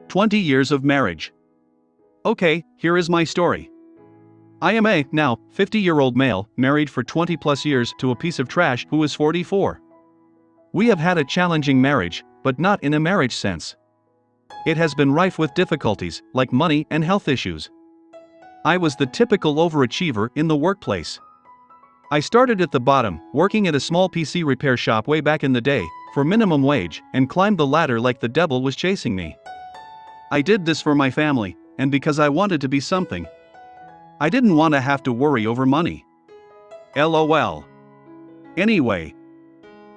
20 years of marriage. Okay, here is my story. I am a, now, 50-year-old male, married for 20 plus years to a piece of trash who is 44. We have had a challenging marriage, but not in a marriage sense. It has been rife with difficulties, like money and health issues. I was the typical overachiever in the workplace. I started at the bottom, working at a small PC repair shop way back in the day, for minimum wage, and climbed the ladder like the devil was chasing me. I did this for my family, and because I wanted to be something. I didn't want to have to worry over money. LOL. Anyway.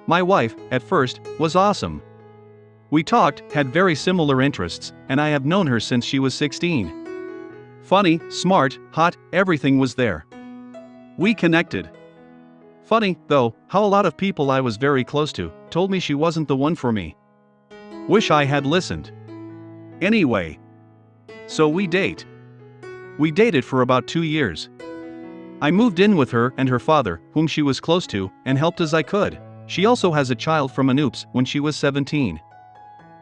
My wife, at first, was awesome. We talked, had very similar interests, and I have known her since she was 16. Funny, smart, hot, everything was there. We connected. Funny, though, how a lot of people I was very close to told me she wasn't the one for me. Wish I had listened. Anyway. So we date. We dated for about 2 years. I moved in with her and her father, whom she was close to, and helped as I could. She also has a child from an oops when she was 17.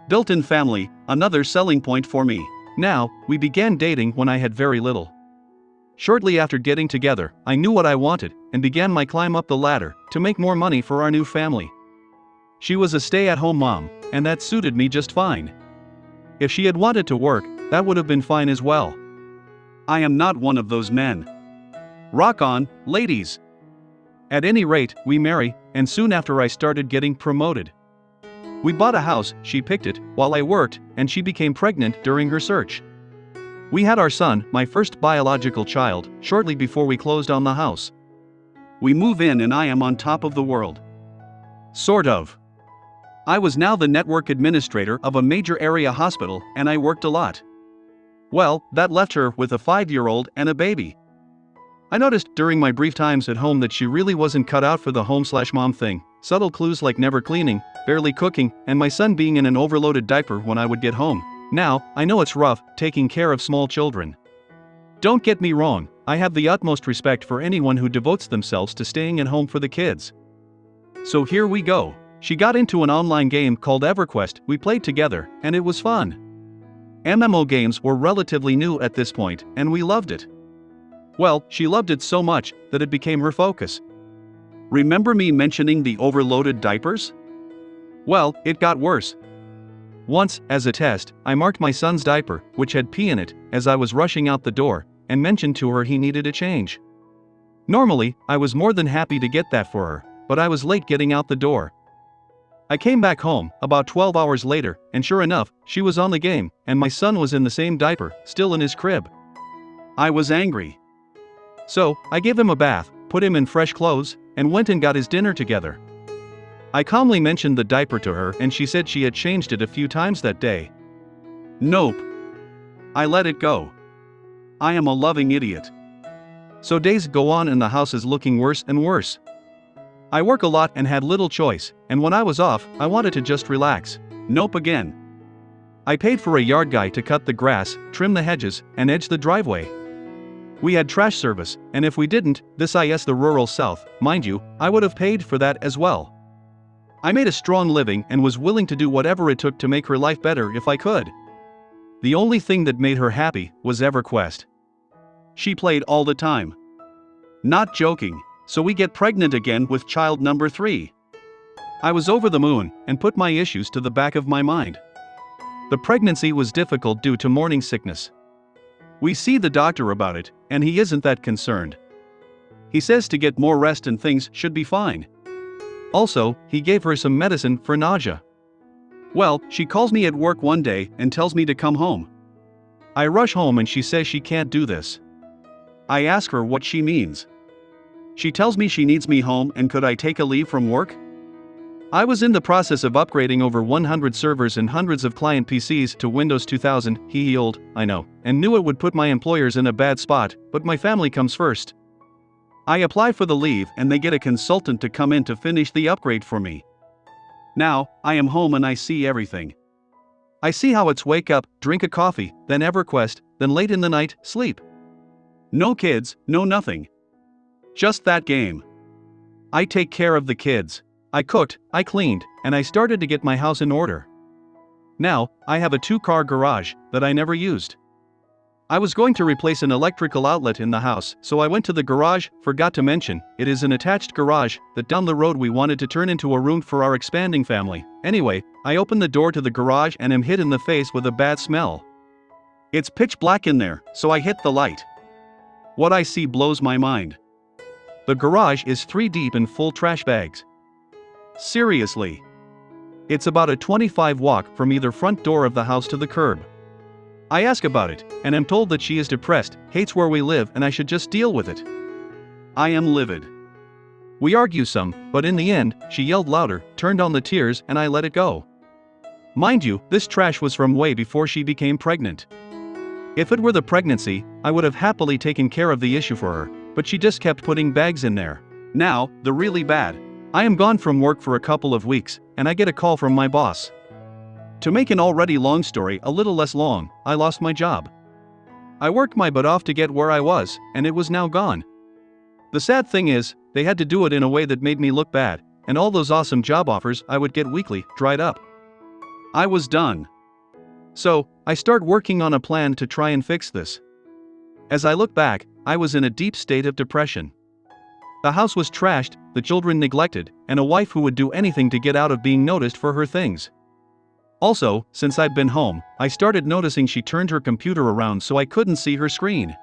Built-in family, another selling point for me. Now, we began dating when I had very little. Shortly after getting together, I knew what I wanted, and began my climb up the ladder, to make more money for our new family. She was a stay-at-home mom, and that suited me just fine. If she had wanted to work, that would have been fine as well. I am not one of those men. Rock on, ladies! At any rate, we marry, and soon after I started getting promoted. We bought a house, she picked it, while I worked, and she became pregnant during her search. We had our son, my first biological child, shortly before we closed on the house. We move in and I am on top of the world. Sort of. I was now the network administrator of a major area hospital, and I worked a lot. Well, that left her with a 5-year-old and a baby. I noticed during my brief times at home that she really wasn't cut out for the home/mom thing. Subtle clues like never cleaning, barely cooking, and my son being in an overloaded diaper when I would get home. Now, I know it's rough, taking care of small children. Don't get me wrong, I have the utmost respect for anyone who devotes themselves to staying at home for the kids. So here we go. She got into an online game called EverQuest, we played together, and it was fun. MMO games were relatively new at this point, and we loved it. Well, she loved it so much that it became her focus. Remember me mentioning the overloaded diapers? Well, it got worse. Once, as a test, I marked my son's diaper, which had pee in it, as I was rushing out the door, and mentioned to her he needed a change. Normally, I was more than happy to get that for her, but I was late getting out the door. I came back home, about 12 hours later, and sure enough, she was on the game, and my son was in the same diaper, still in his crib. I was angry. So, I gave him a bath, put him in fresh clothes, and went and got his dinner together. I calmly mentioned the diaper to her and she said she had changed it a few times that day. Nope. I let it go. I am a loving idiot. So days go on and the house is looking worse and worse. I work a lot and had little choice, and when I was off, I wanted to just relax. Nope again. I paid for a yard guy to cut the grass, trim the hedges, and edge the driveway. We had trash service, and if we didn't, this is the rural South, mind you, I would have paid for that as well. I made a strong living and was willing to do whatever it took to make her life better if I could. The only thing that made her happy was EverQuest. She played all the time. Not joking, so we get pregnant again with child number 3. I was over the moon and put my issues to the back of my mind. The pregnancy was difficult due to morning sickness. We see the doctor about it, and he isn't that concerned. He says to get more rest and things should be fine. Also, he gave her some medicine for nausea. Well, she calls me at work one day and tells me to come home. I rush home and she says she can't do this. I ask her what she means. She tells me she needs me home and could I take a leave from work? I was in the process of upgrading over 100 servers and hundreds of client PCs to Windows 2000, old, I know, and knew it would put my employers in a bad spot, but my family comes first. I apply for the leave and they get a consultant to come in to finish the upgrade for me. Now, I am home and I see everything. I see how it's wake up, drink a coffee, then EverQuest, then late in the night, sleep. No kids, no nothing. Just that game. I take care of the kids. I cooked, I cleaned, and I started to get my house in order. Now, I have a 2-car garage that I never used. I was going to replace an electrical outlet in the house, so I went to the garage. Forgot to mention, it is an attached garage that down the road we wanted to turn into a room for our expanding family. Anyway, I open the door to the garage and am hit in the face with a bad smell. It's pitch black in there, so I hit the light. What I see blows my mind. The garage is 3 deep in full trash bags. Seriously. It's about a 25 walk from either front door of the house to the curb. I ask about it, and am told that she is depressed, hates where we live, and I should just deal with it. I am livid. We argue some, but in the end, she yelled louder, turned on the tears, and I let it go. Mind you, this trash was from way before she became pregnant. If it were the pregnancy, I would have happily taken care of the issue for her, but she just kept putting bags in there. Now, the really bad. I am gone from work for a couple of weeks, and I get a call from my boss. To make an already long story a little less long, I lost my job. I worked my butt off to get where I was, and it was now gone. The sad thing is, they had to do it in a way that made me look bad, and all those awesome job offers I would get weekly dried up. I was done. So, I start working on a plan to try and fix this. As I look back, I was in a deep state of depression. The house was trashed, the children neglected, and a wife who would do anything to get out of being noticed for her things. Also, since I'd been home, I started noticing she turned her computer around so I couldn't see her screen.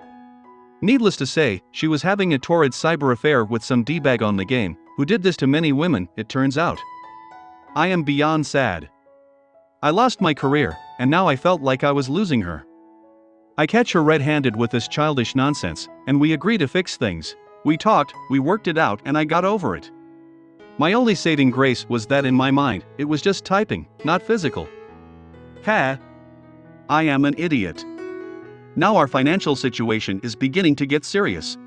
Needless to say, she was having a torrid cyber affair with some D-bag on the game, who did this to many women, it turns out. I am beyond sad. I lost my career, and now I felt like I was losing her. I catch her red-handed with this childish nonsense, and we agree to fix things. We talked, we worked it out, and I got over it. My only saving grace was that in my mind, it was just typing, not physical. Ha! I am an idiot. Now our financial situation is beginning to get serious.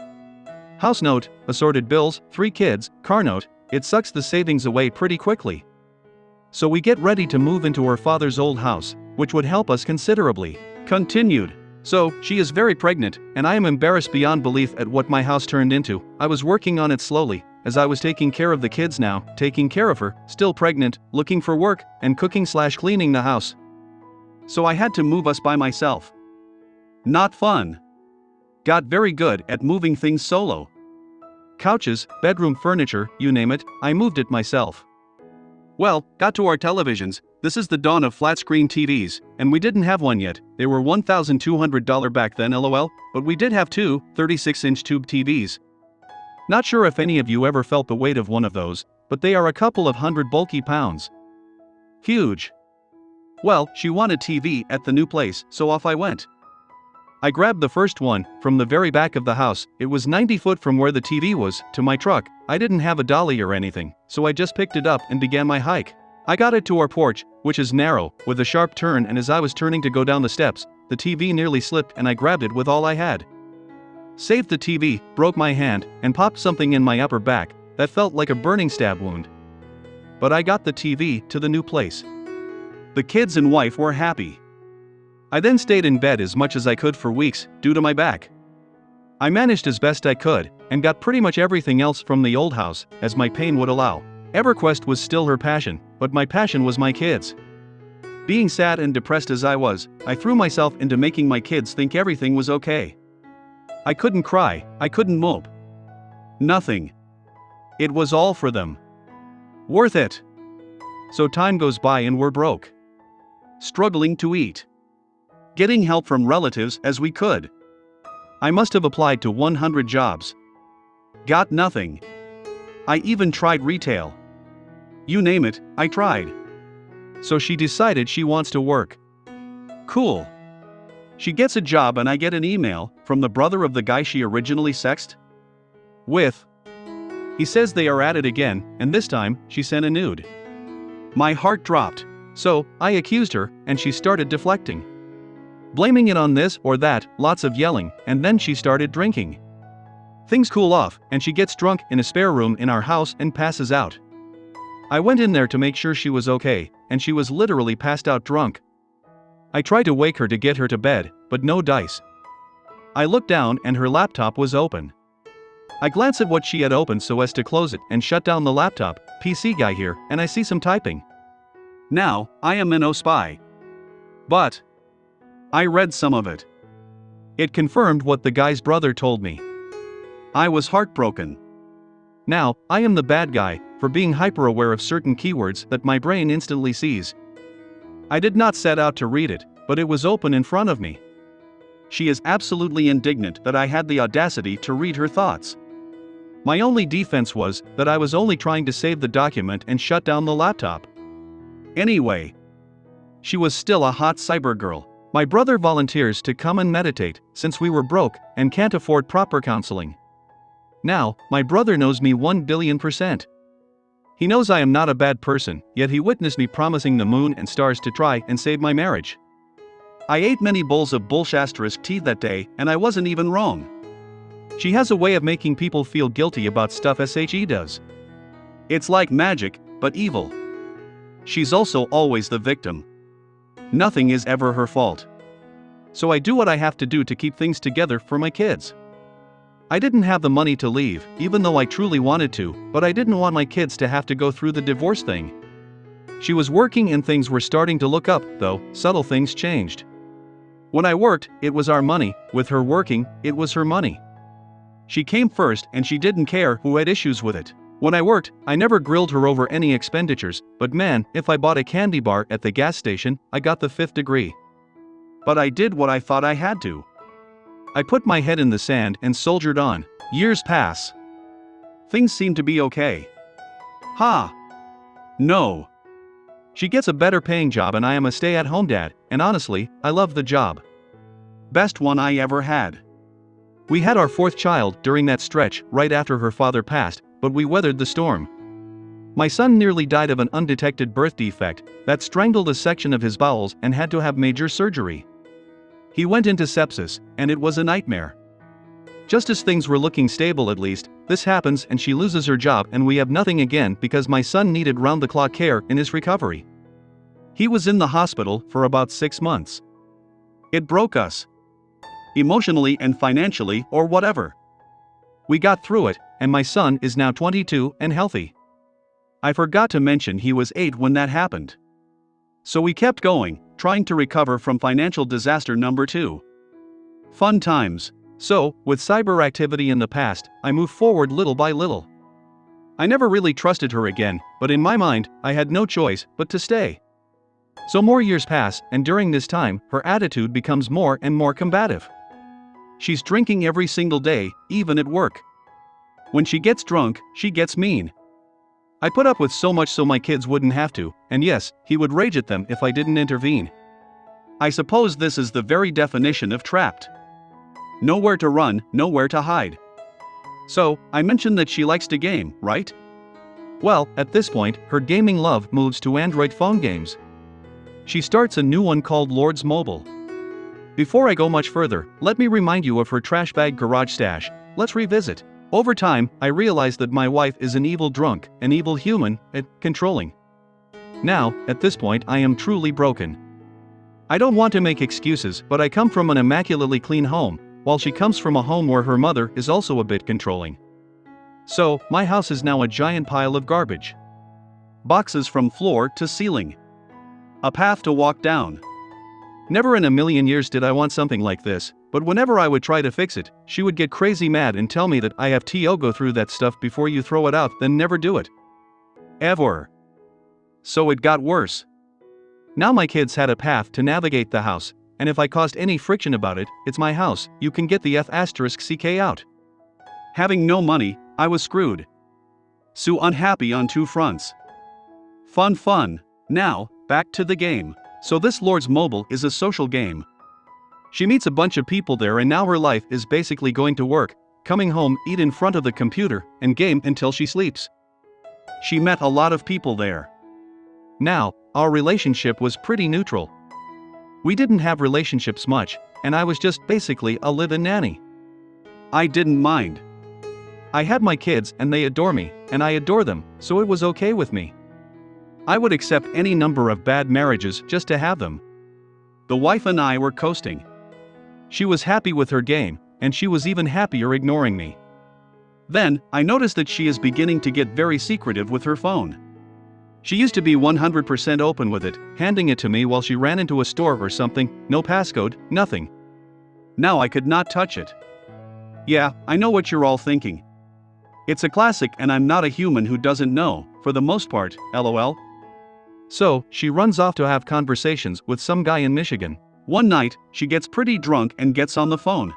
House note, assorted bills, 3 kids, car note, it sucks the savings away pretty quickly. So we get ready to move into her father's old house, which would help us considerably. Continued. So, she is very pregnant, and I am embarrassed beyond belief at what my house turned into. I was working on it slowly, as I was taking care of the kids now, taking care of her, still pregnant, looking for work, and cooking/cleaning the house. So I had to move us by myself. Not fun. Got very good at moving things solo. Couches, bedroom furniture, you name it, I moved it myself. Well, got to our televisions. This is the dawn of flat-screen TVs, and we didn't have one yet. They were $1,200 back then, lol, but we did have 2 36-inch tube TVs. Not sure if any of you ever felt the weight of one of those, but they are a couple of hundred bulky pounds. Huge. Well, she wanted TV at the new place, so off I went. I grabbed the first one, from the very back of the house. It was 90 foot from where the TV was, to my truck. I didn't have a dolly or anything, so I just picked it up and began my hike. I got it to our porch, which is narrow, with a sharp turn, and as I was turning to go down the steps, the TV nearly slipped and I grabbed it with all I had. Saved the TV, broke my hand, and popped something in my upper back that felt like a burning stab wound. But I got the TV to the new place. The kids and wife were happy. I then stayed in bed as much as I could for weeks, due to my back. I managed as best I could, and got pretty much everything else from the old house, as my pain would allow. EverQuest was still her passion, but my passion was my kids. Being sad and depressed as I was, I threw myself into making my kids think everything was okay. I couldn't cry, I couldn't mope. Nothing. It was all for them. Worth it. So time goes by and we're broke. Struggling to eat. Getting help from relatives as we could. I must have applied to 100 jobs. Got nothing. I even tried retail. You name it, I tried. So she decided she wants to work. Cool. She gets a job and I get an email from the brother of the guy she originally sexted with. He says they are at it again, and this time, she sent a nude. My heart dropped. So, I accused her, and she started deflecting. Blaming it on this or that, lots of yelling, and then she started drinking. Things cool off, and she gets drunk in a spare room in our house and passes out. I went in there to make sure she was okay, and she was literally passed out drunk. I tried to wake her to get her to bed, but no dice. I looked down and her laptop was open. I glance at what she had opened so as to close it and shut down the laptop, PC guy here, and I see some typing. Now, I am an spy. But I read some of it. It confirmed what the guy's brother told me. I was heartbroken. Now, I am the bad guy for being hyper-aware of certain keywords that my brain instantly sees. I did not set out to read it, but it was open in front of me. She is absolutely indignant that I had the audacity to read her thoughts. My only defense was that I was only trying to save the document and shut down the laptop. Anyway, she was still a hot cyber girl. My brother volunteers to come and meditate, since we were broke and can't afford proper counseling. Now, my brother knows me 1,000,000,000%. He knows I am not a bad person, yet he witnessed me promising the moon and stars to try and save my marriage. I ate many bowls of bullshit tea that day, and I wasn't even wrong. She has a way of making people feel guilty about stuff she does. It's like magic, but evil. She's also always the victim. Nothing is ever her fault. So I do what I have to do to keep things together for my kids. I didn't have the money to leave, even though I truly wanted to, but I didn't want my kids to have to go through the divorce thing. She was working and things were starting to look up, though subtle things changed. When I worked, it was our money. With her working, it was her money. She came first and she didn't care who had issues with it. When I worked, I never grilled her over any expenditures, but man, if I bought a candy bar at the gas station, I got the 5th degree. But I did what I thought I had to. I put my head in the sand and soldiered on. Years pass. Things seem to be okay. No. She gets a better paying job and I am a stay-at-home dad, and honestly, I love the job. Best one I ever had. We had our 4th child during that stretch right after her father passed, but we weathered the storm. My son nearly died of an undetected birth defect that strangled a section of his bowels and had to have major surgery. He went into sepsis, and it was a nightmare. Just as things were looking stable at least, this happens and she loses her job and we have nothing again because my son needed round-the-clock care in his recovery. He was in the hospital for about 6 months. It broke us. Emotionally and financially or whatever. We got through it, and my son is now 22 and healthy. I forgot to mention he was 8 when that happened. So we kept going, trying to recover from financial disaster number 2. Fun times. So, with cyber activity in the past, I moved forward little by little. I never really trusted her again, but in my mind, I had no choice but to stay. So more years pass, and during this time, her attitude becomes more and more combative. She's drinking every single day, even at work. When she gets drunk, she gets mean. I put up with so much so my kids wouldn't have to, and yes, he would rage at them if I didn't intervene. I suppose this is the very definition of trapped. Nowhere to run, nowhere to hide. So, I mentioned that she likes to game, right? Well, at this point, her gaming love moves to Android phone games. She starts a new one called Lord's Mobile. Before I go much further, let me remind you of her trash bag garage stash. Let's revisit. Over time, I realized that my wife is an evil drunk, an evil human, and controlling. Now, at this point, I am truly broken. I don't want to make excuses, but I come from an immaculately clean home, while she comes from a home where her mother is also a bit controlling. So, my house is now a giant pile of garbage. Boxes from floor to ceiling. A path to walk down. Never in a million years did I want something like this, but whenever I would try to fix it, she would get crazy mad and tell me that I have to go through that stuff before you throw it out, then never do it. Ever. So it got worse. Now my kids had a path to navigate the house, and if I caused any friction about it, it's my house, you can get the F***ck out. Having no money, I was screwed. So unhappy on 2 fronts. Fun. Now, back to the game. So this Lord's Mobile is a social game. She meets a bunch of people there and now her life is basically going to work, coming home, eat in front of the computer, and game until she sleeps. She met a lot of people there. Now, our relationship was pretty neutral. We didn't have relationships much, and I was just basically a live-in nanny. I didn't mind. I had my kids and they adore me, and I adore them, so it was okay with me. I would accept any number of bad marriages just to have them. The wife and I were coasting. She was happy with her game, and she was even happier ignoring me. Then, I noticed that she is beginning to get very secretive with her phone. She used to be 100% open with it, handing it to me while she ran into a store or something, no passcode, nothing. Now I could not touch it. Yeah, I know what you're all thinking. It's a classic and I'm not a human who doesn't know, for the most part, lol. So, she runs off to have conversations with some guy in Michigan. One night, she gets pretty drunk and gets on the phone.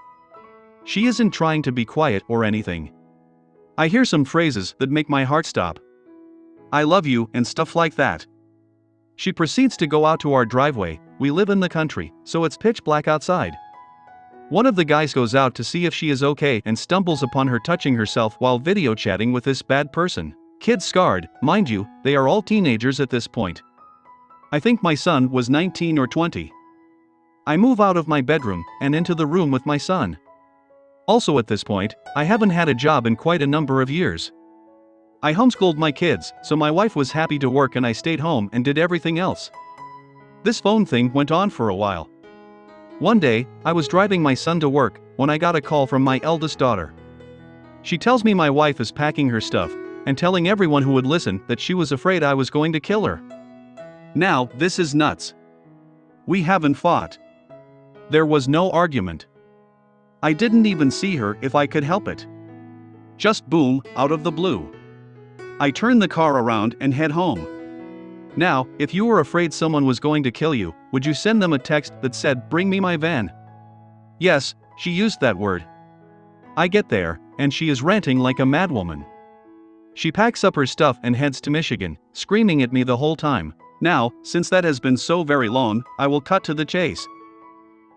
She isn't trying to be quiet or anything. I hear some phrases that make my heart stop. I love you and stuff like that. She proceeds to go out to our driveway. We live in the country, so it's pitch black outside. One of the guys goes out to see if she is okay and stumbles upon her touching herself while video chatting with this bad person. Kids scarred, mind you, they are all teenagers at this point. I think my son was 19 or 20. I move out of my bedroom and into the room with my son. Also at this point, I haven't had a job in quite a number of years. I homeschooled my kids, so my wife was happy to work and I stayed home and did everything else. This phone thing went on for a while. One day, I was driving my son to work when I got a call from my eldest daughter. She tells me my wife is packing her stuff and telling everyone who would listen that she was afraid I was going to kill her. Now, this is nuts. We haven't fought. There was no argument. I didn't even see her if I could help it. Just boom, out of the blue. I turn the car around and head home. Now, if you were afraid someone was going to kill you, would you send them a text that said, "Bring me my van"? Yes, she used that word. I get there, and she is ranting like a madwoman. She packs up her stuff and heads to Michigan, screaming at me the whole time. Now, since that has been so very long, I will cut to the chase.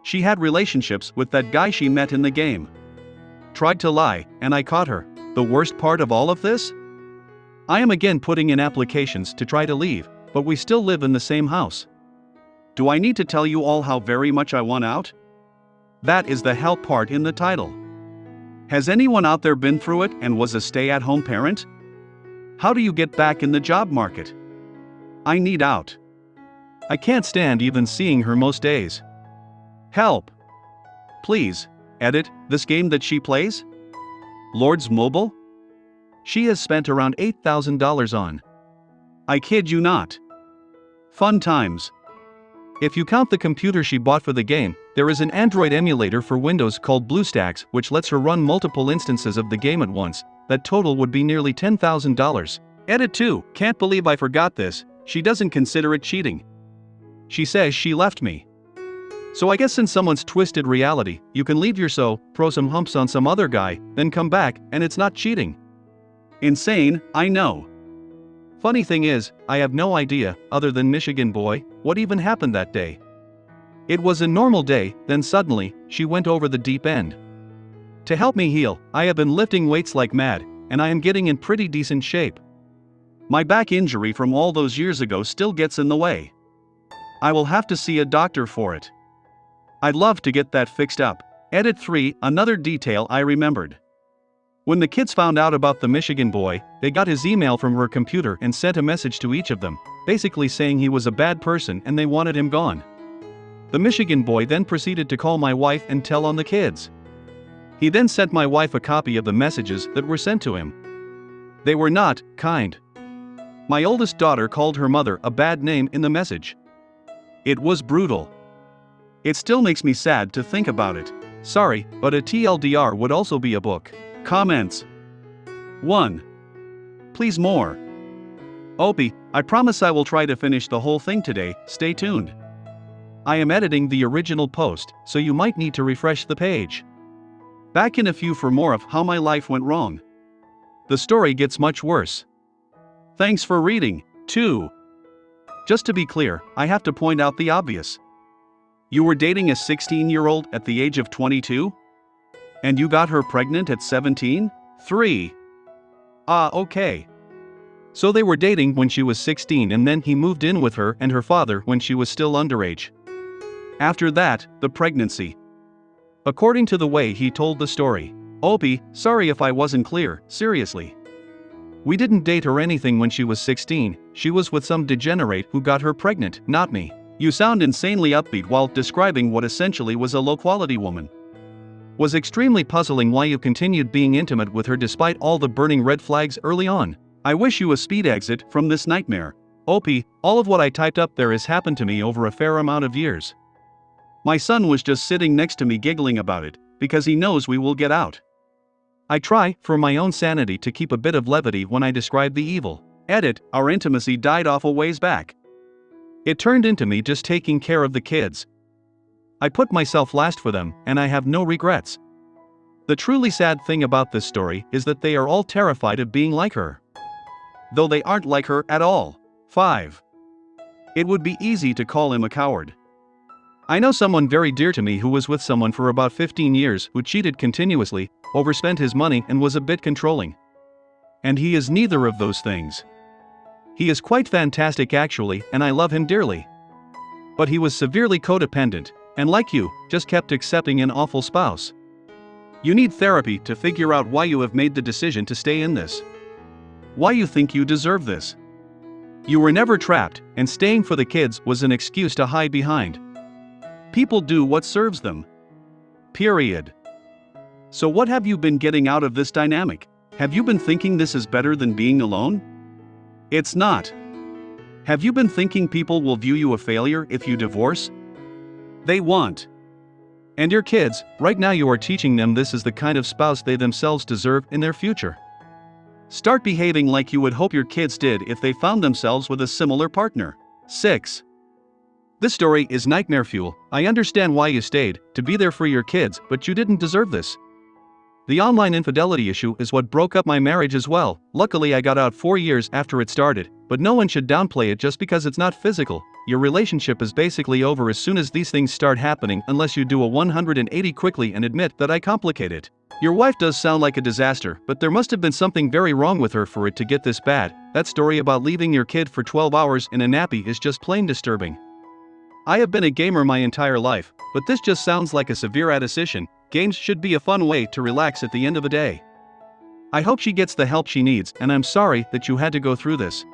She had relationships with that guy she met in the game. Tried to lie, and I caught her. The worst part of all of this? I am again putting in applications to try to leave, but we still live in the same house. Do I need to tell you all how very much I want out? That is the help part in the title. Has anyone out there been through it and was a stay-at-home parent? How do you get back in the job market? I need out. I can't stand even seeing her most days. Help. Please, edit, this game that she plays? Lords Mobile? She has spent around $8,000 on. I kid you not. Fun times. If you count the computer she bought for the game, there is an Android emulator for Windows called BlueStacks which lets her run multiple instances of the game at once. That total would be nearly $10,000. Edit 2, can't believe I forgot this, she doesn't consider it cheating. She says she left me. So I guess since someone's twisted reality, you can leave your throw some humps on some other guy, then come back, and it's not cheating. Insane, I know. Funny thing is, I have no idea, other than Michigan boy, what even happened that day. It was a normal day, then suddenly, she went over the deep end. To help me heal, I have been lifting weights like mad, and I am getting in pretty decent shape. My back injury from all those years ago still gets in the way. I will have to see a doctor for it. I'd love to get that fixed up. Edit 3, another detail I remembered. When the kids found out about the Michigan boy, they got his email from her computer and sent a message to each of them, basically saying he was a bad person and they wanted him gone. The Michigan boy then proceeded to call my wife and tell on the kids. He then sent my wife a copy of the messages that were sent to him. They were not kind. My oldest daughter called her mother a bad name in the message. It was brutal. It still makes me sad to think about it. Sorry, but a TLDR would also be a book. Comments. 1. Please more. Opie, I promise I will try to finish the whole thing today, stay tuned. I am editing the original post, so you might need to refresh the page. Back in a few for more of how my life went wrong. The story gets much worse. Thanks for reading. 2. Just to be clear, I have to point out the obvious. You were dating a 16-year-old at the age of 22? And you got her pregnant at 17? 3. Okay. So they were dating when she was 16 and then he moved in with her and her father when she was still underage. After that, the pregnancy. According to the way he told the story. Opie, sorry if I wasn't clear, seriously. We didn't date or anything when she was 16, she was with some degenerate who got her pregnant, not me. You sound insanely upbeat while describing what essentially was a low-quality woman. Was extremely puzzling why you continued being intimate with her despite all the burning red flags early on. I wish you a speed exit from this nightmare. OP, all of what I typed up there has happened to me over a fair amount of years. My son was just sitting next to me giggling about it, because he knows we will get out. I try, for my own sanity, to keep a bit of levity when I describe the evil. Edit, our intimacy died off a ways back. It turned into me just taking care of the kids. I put myself last for them, and I have no regrets. The truly sad thing about this story is that they are all terrified of being like her. Though they aren't like her at all. 5. It would be easy to call him a coward. I know someone very dear to me who was with someone for about 15 years who cheated continuously, overspent his money, and was a bit controlling. And he is neither of those things. He is quite fantastic actually, and I love him dearly. But he was severely codependent, and like you, just kept accepting an awful spouse. You need therapy to figure out why you have made the decision to stay in this. Why you think you deserve this. You were never trapped, and staying for the kids was an excuse to hide behind. People do what serves them. Period. So what have you been getting out of this dynamic? Have you been thinking this is better than being alone? It's not. Have you been thinking people will view you a failure if you divorce? They won't. And your kids, right now you are teaching them this is the kind of spouse they themselves deserve in their future. Start behaving like you would hope your kids did if they found themselves with a similar partner. 6. This story is nightmare fuel. I understand why you stayed, to be there for your kids, but you didn't deserve this. The online infidelity issue is what broke up my marriage as well. Luckily I got out 4 years after it started, but no one should downplay it just because it's not physical. Your relationship is basically over as soon as these things start happening unless you do a 180 quickly and admit that I complicate it. Your wife does sound like a disaster, but there must have been something very wrong with her for it to get this bad. That story about leaving your kid for 12 hours in a nappy is just plain disturbing. I have been a gamer my entire life, but this just sounds like a severe addiction. Games should be a fun way to relax at the end of the day. I hope she gets the help she needs, and I'm sorry that you had to go through this.